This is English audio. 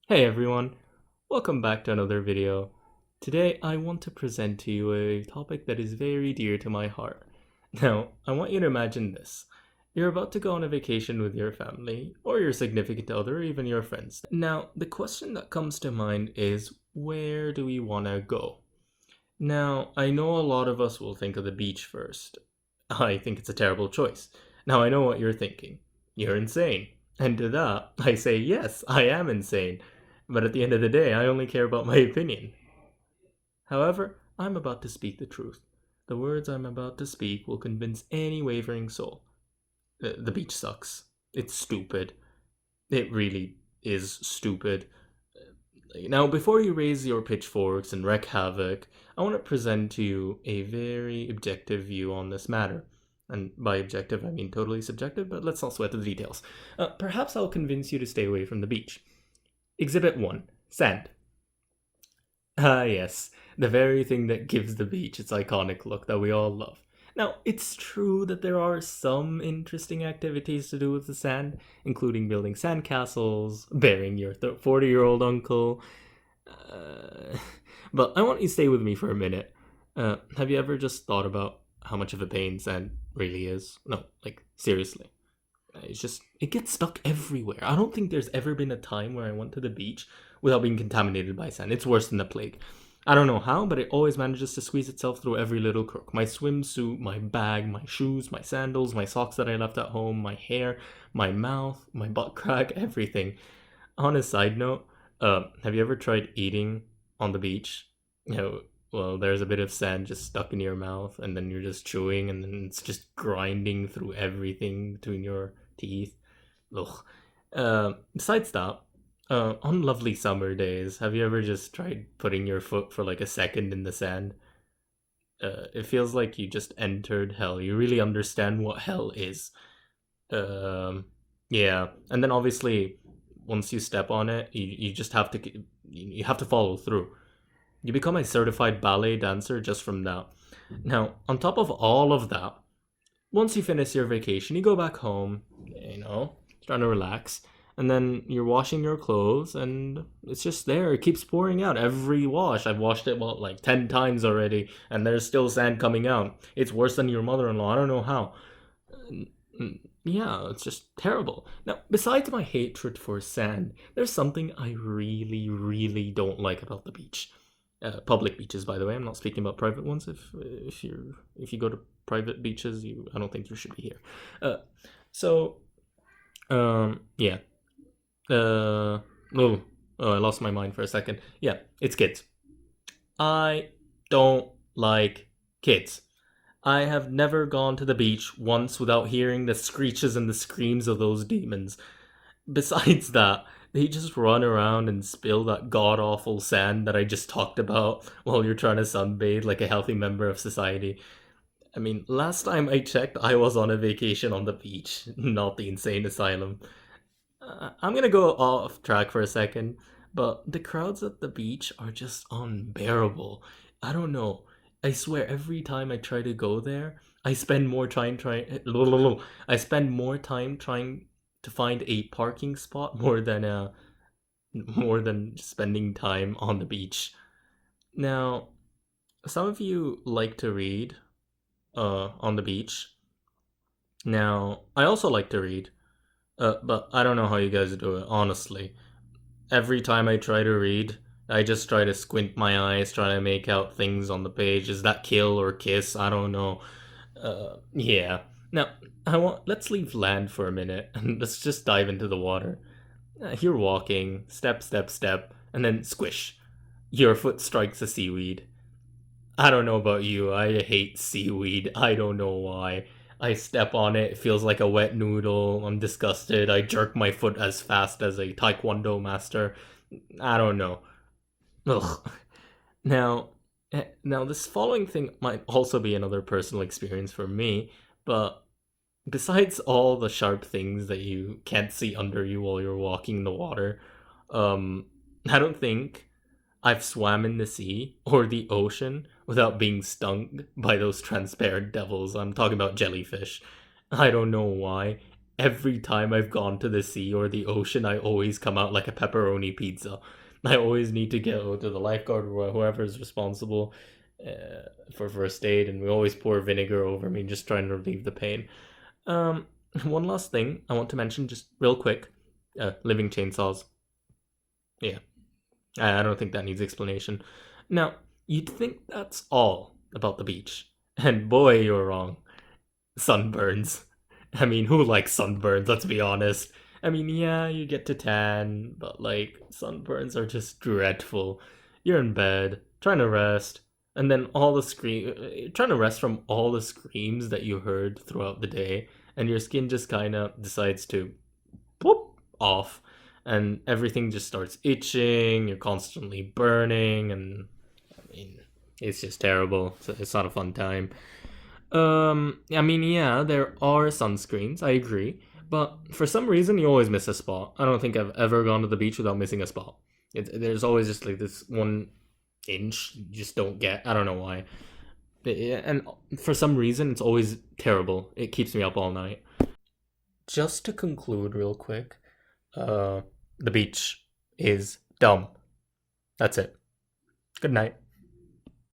Hey everyone, welcome back to another video. Today I want to present to you a topic that is very dear to my heart. Now, I want you to imagine this. You're about to go on a vacation with your family, or your significant other, or even your friends. Now, the question that comes to mind is, where do we want to go? Now, I know a lot of us will think of the beach first. I think it's a terrible choice. Now, I know what you're thinking. You're insane. And to that, I say, yes, I am insane. But at the end of the day, I only care about my opinion. However, I'm about to speak the truth. The words I'm about to speak will convince any wavering soul. The beach sucks. It's stupid. It really is stupid. Now, before you raise your pitchforks and wreak havoc, I want to present to you a very objective view on this matter. And by objective, I mean totally subjective, but let's not sweat the details. Perhaps I'll convince you to stay away from the beach. Exhibit 1, Sand. Ah, yes, the very thing that gives the beach its iconic look that we all love. Now, it's true that there are some interesting activities to do with the sand, including building sandcastles, burying your 40-year-old uncle. Uh, but I want you to stay with me for a minute. Have you ever just thought about how much of a pain sand really is? No, like, seriously. It gets stuck everywhere. I don't think there's ever been a time where I went to the beach without being contaminated by sand. It's worse than the plague. I don't know how, but it always manages to squeeze itself through every little crook. My swimsuit, my bag, my shoes, my sandals, my socks that I left at home, my hair, my mouth, my butt crack, everything. On a side note, have you ever tried eating on the beach? Well, there's a bit of sand just stuck in your mouth, and then you're just chewing, and then it's just grinding through everything between your teeth. Ugh. Besides that, on lovely summer days, have you ever just tried putting your foot for like a second in the sand? It feels like you just entered hell. You really understand what hell is. Um, yeah, and then obviously, once you step on it, you just have to you have to follow through. You become a certified ballet dancer just from that. Now, on top of all of that, once you finish your vacation, you go back home, trying to relax, and then you're washing your clothes, and it's just there. It keeps pouring out every wash. I've washed it, well, like 10 times already, and there's still sand coming out. It's worse than your mother in law. I don't know how. Yeah, it's just terrible. Now, besides my hatred for sand, there's something I really, really don't like about the beach. Public beaches, by the way. I'm not speaking about private ones. If you go to private beaches, I don't think you should be here. So yeah. Uh, oh, I lost my mind for a second. Yeah, it's kids. I don't like kids. I have never gone to the beach once without hearing the screeches and the screams of those demons. Besides that, they just run around and spill that god awful sand that I just talked about while you're trying to sunbathe like a healthy member of society. I mean, last time I checked, I was on a vacation on the beach, not the insane asylum. I'm gonna go off track for a second, but the crowds at the beach are just unbearable. I don't know. I swear, every time I try to go there, I spend more time trying. I spend more time trying to find a parking spot more than spending time on the beach. Now, some of you like to read on the beach. Now, I also like to read, but I don't know how you guys do it, honestly. Every time I try to read, I just try to squint my eyes, trying to make out things on the page. Is that kill or kiss? I don't know. Yeah. Now, let's leave land for a minute and let's just dive into the water. You're walking, step, step, step, and then squish. Your foot strikes a seaweed. I don't know about you. I hate seaweed. I don't know why. I step on it, it feels like a wet noodle. I'm disgusted. I jerk my foot as fast as a taekwondo master. I don't know. Ugh. Now, now this following thing might also be another personal experience for me, but besides all the sharp things that you can't see under you while you're walking in the water, um, I don't think I've swam in the sea or the ocean without being stung by those transparent devils. I'm talking about jellyfish. I don't know why. every time I've gone to the sea or the ocean, I always come out like a pepperoni pizza. I always need to go to the lifeguard or whoever is responsible for first aid, and we always pour vinegar over me, just trying to relieve the pain. Um, One last thing I want to mention, just real quick: living chainsaws. Yeah, I don't think that needs explanation. Now, you'd think that's all about the beach, and boy, you're wrong. Sunburns. I mean, who likes sunburns? Let's be honest. I mean, yeah, you get to tan, but like, sunburns are just dreadful. You're in bed, trying to rest, and then trying to rest from all the screams that you heard throughout the day, and your skin just kind of decides to whoop off, and everything just starts itching, you're constantly burning, and I mean, it's just terrible. It's not a fun time. I mean, yeah, there are sunscreens, I agree, but for some reason, you always miss a spot. I don't think I've ever gone to the beach without missing a spot. There's always just like this 1 inch you just don't get. I don't know why. And for some reason, it's always terrible. It keeps me up all night. Just to conclude, real quick, uh, the beach is dumb. That's it. Good night.